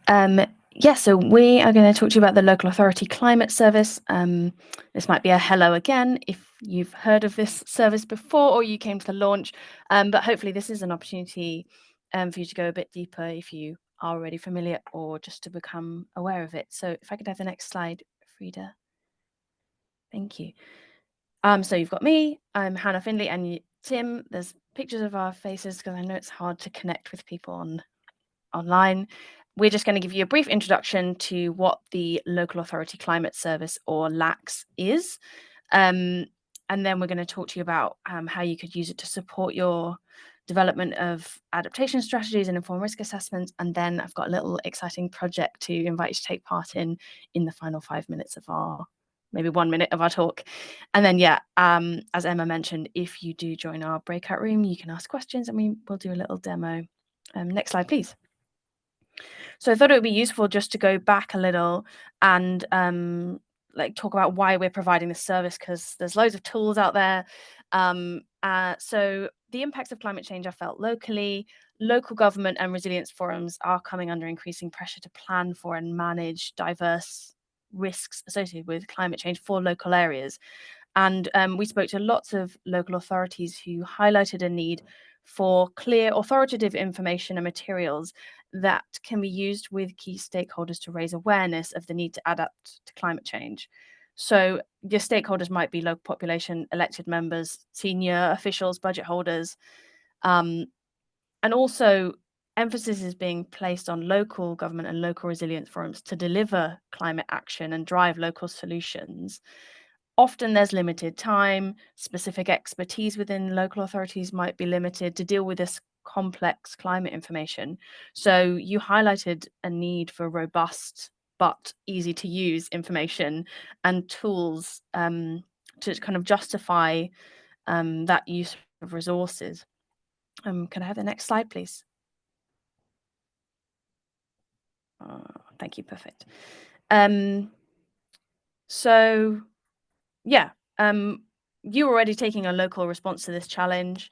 Um, yeah, so we are going to talk to you about the local authority climate service. This might be a hello again if you've heard of this service before or you came to the launch, but hopefully this is an opportunity for you to go a bit deeper if you are already familiar or just to become aware of it. So if I could have the next slide, Frida. Thank you. So you've got me, I'm Hannah Findley, and Tim. There's pictures of our faces because I know it's hard to connect with people online. We're just going to give you a brief introduction to what the Local Authority Climate Service, or LACS, is. And then we're going to talk to you about how you could use it to support your development of adaptation strategies and inform risk assessments. And then I've got a little exciting project to invite you to take part in the final 5 minutes of maybe 1 minute of our talk. And then, as Emma mentioned, if you do join our breakout room, you can ask questions and we will do a little demo. Next slide, please. So I thought it would be useful just to go back a little and talk about why we're providing this service, because there's loads of tools out there. So the impacts of climate change are felt locally. Local government and resilience forums are coming under increasing pressure to plan for and manage diverse risks associated with climate change for local areas. And we spoke to lots of local authorities who highlighted a need for clear authoritative information and materials that can be used with key stakeholders to raise awareness of the need to adapt to climate change. So your stakeholders might be local population, elected members, senior officials, budget holders, and also emphasis is being placed on local government and local resilience forums to deliver climate action and drive local solutions. Often there's limited time, specific expertise within local authorities might be limited to deal with this complex climate information. So you highlighted a need for robust but easy to use information and tools to kind of justify that use of resources. Can I have the next slide, please? Thank you, perfect. So yeah, you're already taking a local response to this challenge.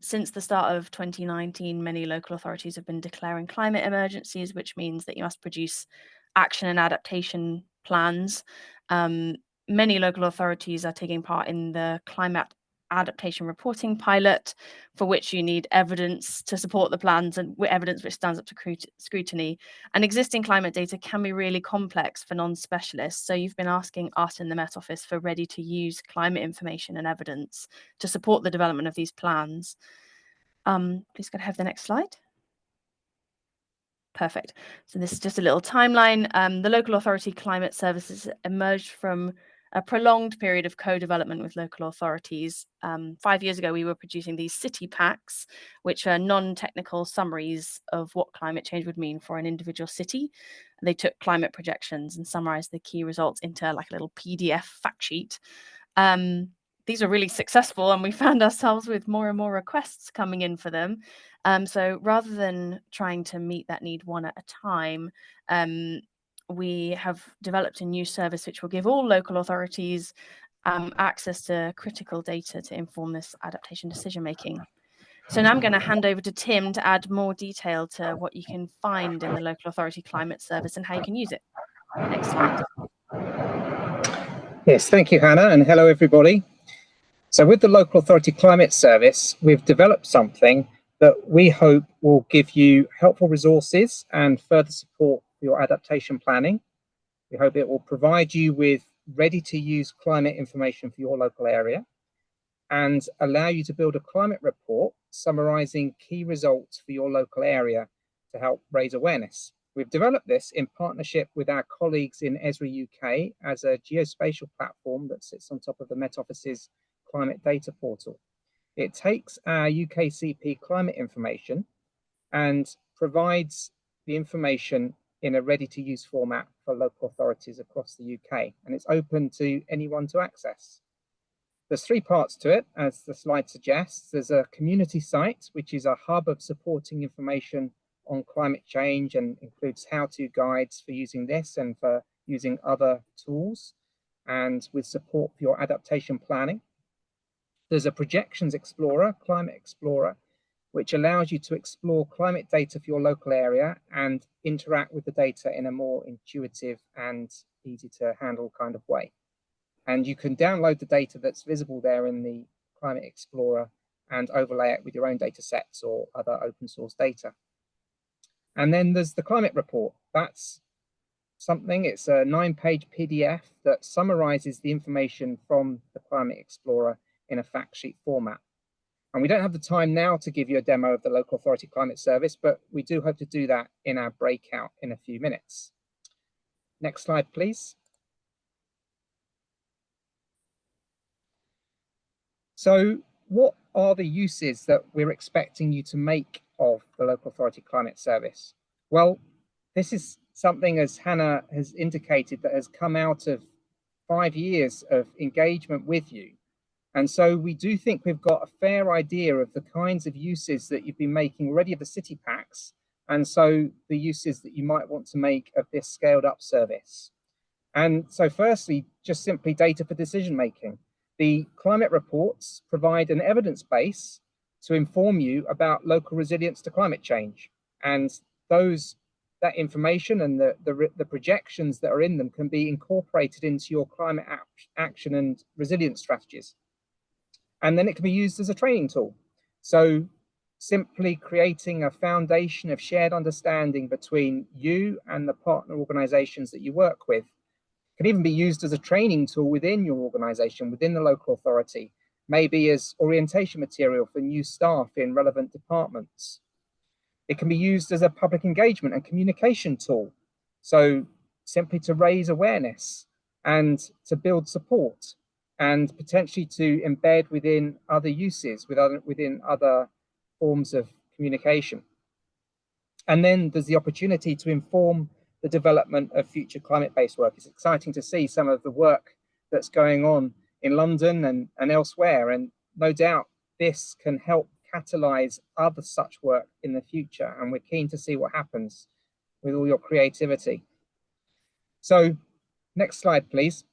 Since the start of 2019, many local authorities have been declaring climate emergencies, which means that you must produce action and adaptation plans. Many local authorities are taking part in the climate adaptation reporting pilot, for which you need evidence to support the plans and evidence which stands up to scrutiny. And existing climate data can be really complex for non-specialists. So you've been asking us in the Met Office for ready-to-use climate information and evidence to support the development of these plans. Please could I have the next slide? Perfect. So this is just a little timeline. The local authority climate services emerged from a prolonged period of co-development with local authorities. 5 years ago, we were producing these city packs, which are non-technical summaries of what climate change would mean for an individual city. They took climate projections and summarized the key results into like a little PDF fact sheet. These are really successful, and we found ourselves with more and more requests coming in for them. So rather than trying to meet that need one at a time, we have developed a new service which will give all local authorities access to critical data to inform this adaptation decision making. So now I'm going to hand over to Tim to add more detail to what you can find in the local authority climate service and how you can use it. Next slide. Yes, thank you, Hannah, and hello, everybody. So with the Local Authority Climate Service, we've developed something that we hope will give you helpful resources and further support for your adaptation planning. We hope it will provide you with ready-to-use climate information for your local area and allow you to build a climate report summarising key results for your local area to help raise awareness. We've developed this in partnership with our colleagues in Esri UK as a geospatial platform that sits on top of the Met Office's climate data portal. It takes our UKCP climate information and provides the information in a ready-to-use format for local authorities across the UK, and it's open to anyone to access. There's 3 parts to it, as the slide suggests. There's a community site, which is a hub of supporting information on climate change and includes how-to guides for using this and for using other tools, and with support for your adaptation planning. There's a projections explorer, climate explorer, which allows you to explore climate data for your local area and interact with the data in a more intuitive and easy to handle kind of way. And you can download the data that's visible there in the Climate Explorer and overlay it with your own data sets or other open source data. And then there's the climate report. That's something, it's a 9-page PDF that summarizes the information from the Climate Explorer in a fact sheet format. And we don't have the time now to give you a demo of the local authority climate service, but we do hope to do that in our breakout in a few minutes. Next slide, please. So what are the uses that we're expecting you to make of the local authority climate service? Well, this is something, as Hannah has indicated, that has come out of 5 years of engagement with you. And so we do think we've got a fair idea of the kinds of uses that you've been making already of the city packs, and so the uses that you might want to make of this scaled up service. And so firstly, just simply data for decision making. The climate reports provide an evidence base to inform you about local resilience to climate change. And that information and the projections that are in them can be incorporated into your climate action and resilience strategies. And then it can be used as a training tool. So simply creating a foundation of shared understanding between you and the partner organizations that you work with. Can even be used as a training tool within your organization, within the local authority, maybe as orientation material for new staff in relevant departments. It can be used as a public engagement and communication tool. So simply to raise awareness and to build support, and potentially to embed within other uses, within other forms of communication. And then there's the opportunity to inform the development of future climate-based work. It's exciting to see some of the work that's going on in London and elsewhere, and no doubt this can help catalyze other such work in the future, and we're keen to see what happens with all your creativity. So next slide, please.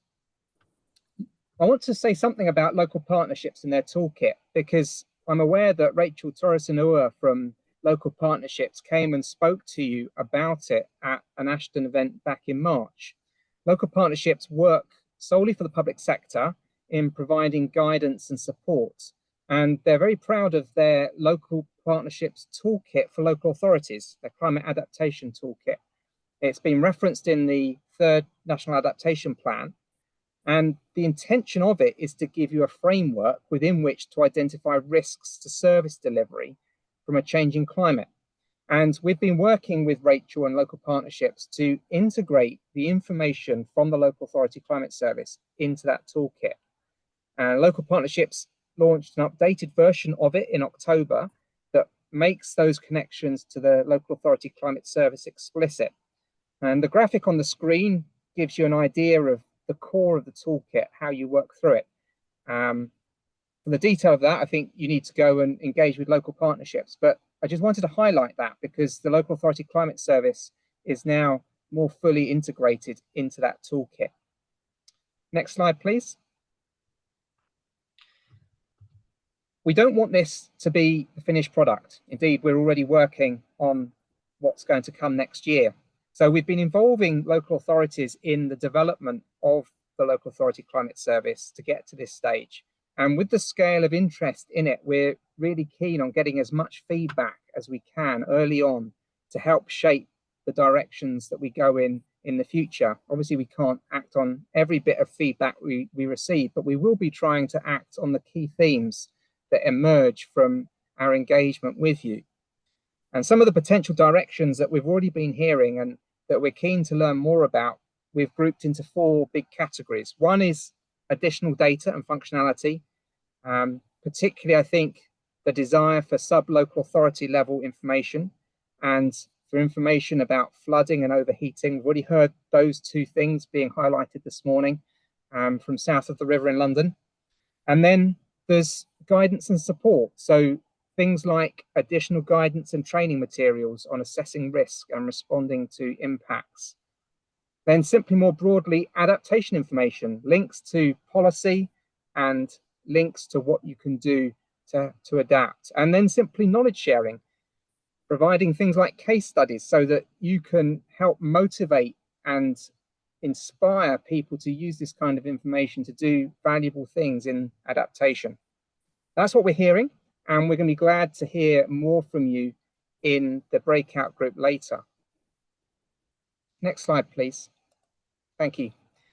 I want to say something about local partnerships and their toolkit, because I'm aware that Rachel Torresanua from Local Partnerships came and spoke to you about it at an Ashton event back in March. Local partnerships work solely for the public sector in providing guidance and support, and they're very proud of their local partnerships toolkit for local authorities, their climate adaptation toolkit. It's been referenced in the 3rd National Adaptation Plan, and the intention of it is to give you a framework within which to identify risks to service delivery from a changing climate. And we've been working with Rachel and local partnerships to integrate the information from the local authority climate service into that toolkit. Local partnerships launched an updated version of it in October that makes those connections to the local authority climate service explicit. And the graphic on the screen gives you an idea of the core of the toolkit, how you work through it. For the detail of that, I think you need to go and engage with local partnerships. But I just wanted to highlight that because the local authority climate service is now more fully integrated into that toolkit. Next slide, please. We don't want this to be the finished product. Indeed, we're already working on what's going to come next year. So we've been involving local authorities in the development of the local authority climate service to get to this stage. And with the scale of interest in it, we're really keen on getting as much feedback as we can early on to help shape the directions that we go in the future. Obviously, we can't act on every bit of feedback we receive, but we will be trying to act on the key themes that emerge from our engagement with you. And some of the potential directions that we've already been hearing and that we're keen to learn more about, we've grouped into 4 big categories. One is additional data and functionality, particularly, I think, the desire for sub-local authority level information and for information about flooding and overheating. We've already heard those 2 things being highlighted this morning from south of the river in London. And then there's guidance and support. So things like additional guidance and training materials on assessing risk and responding to impacts. Then simply more broadly, adaptation information, links to policy and links to what you can do to adapt. And then simply knowledge sharing, providing things like case studies so that you can help motivate and inspire people to use this kind of information to do valuable things in adaptation. That's what we're hearing, and we're going to be glad to hear more from you in the breakout group later. Next slide, please. Thank you.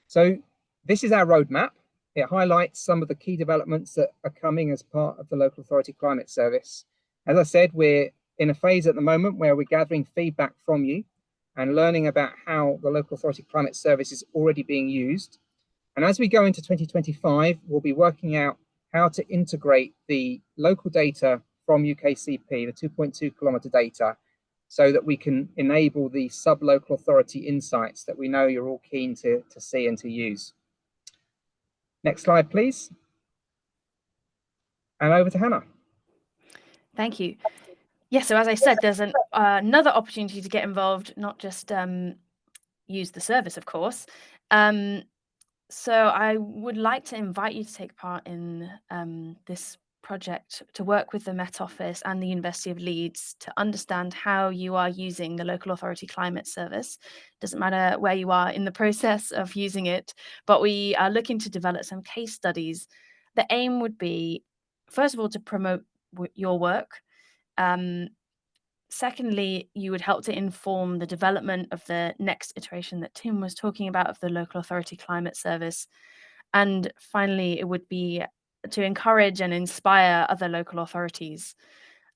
So this is our roadmap. It highlights some of the key developments that are coming as part of the Local Authority Climate Service. As I said, we're in a phase at the moment where we're gathering feedback from you and learning about how the Local Authority Climate Service is already being used. And as we go into 2025, we'll be working out how to integrate the local data from UKCP, the 2.2 kilometre data, so that we can enable the sub-local authority insights that we know you're all keen to see and to use. Next slide, please. And over to Hannah. Thank you. Yeah, so as I said, there's another opportunity to get involved, not just use the service, of course. So I would like to invite you to take part in this project, to work with the Met Office and the University of Leeds to understand how you are using the Local Authority Climate Service. Doesn't matter where you are in the process of using it, but we are looking to develop some case studies. The aim would be, first of all, to promote your work. Secondly, you would help to inform the development of the next iteration that Tim was talking about of the Local Authority Climate Service. And finally, it would be to encourage and inspire other local authorities.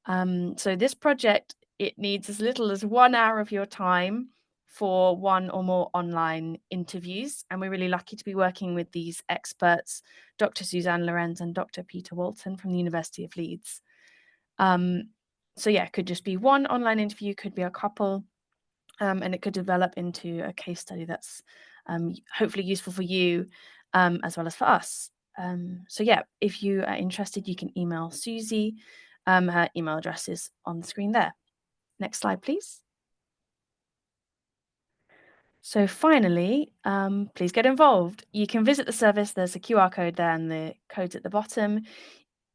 So this project, it needs as little as 1 hour of your time for one or more online interviews. And we're really lucky to be working with these experts, Dr. Suzanne Lorenz and Dr. Peter Walton from the University of Leeds. So yeah, it could just be one online interview, could be a couple, and it could develop into a case study that's hopefully useful for you as well as for us. So yeah, if you are interested, you can email Susie. Her email address is on the screen there. Next slide, please. So finally, please get involved. You can visit the service. There's a QR code there and the code's at the bottom.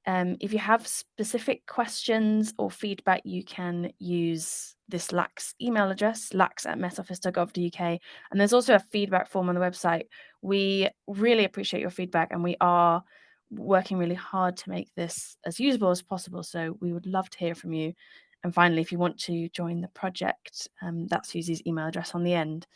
If you have specific questions or feedback, you can use this LACS email address, lacs@metoffice.gov.uk. And there's also a feedback form on the website. We really appreciate your feedback, and we are working really hard to make this as usable as possible. So we would love to hear from you. And finally, if you want to join the project, that's Susie's email address on the end.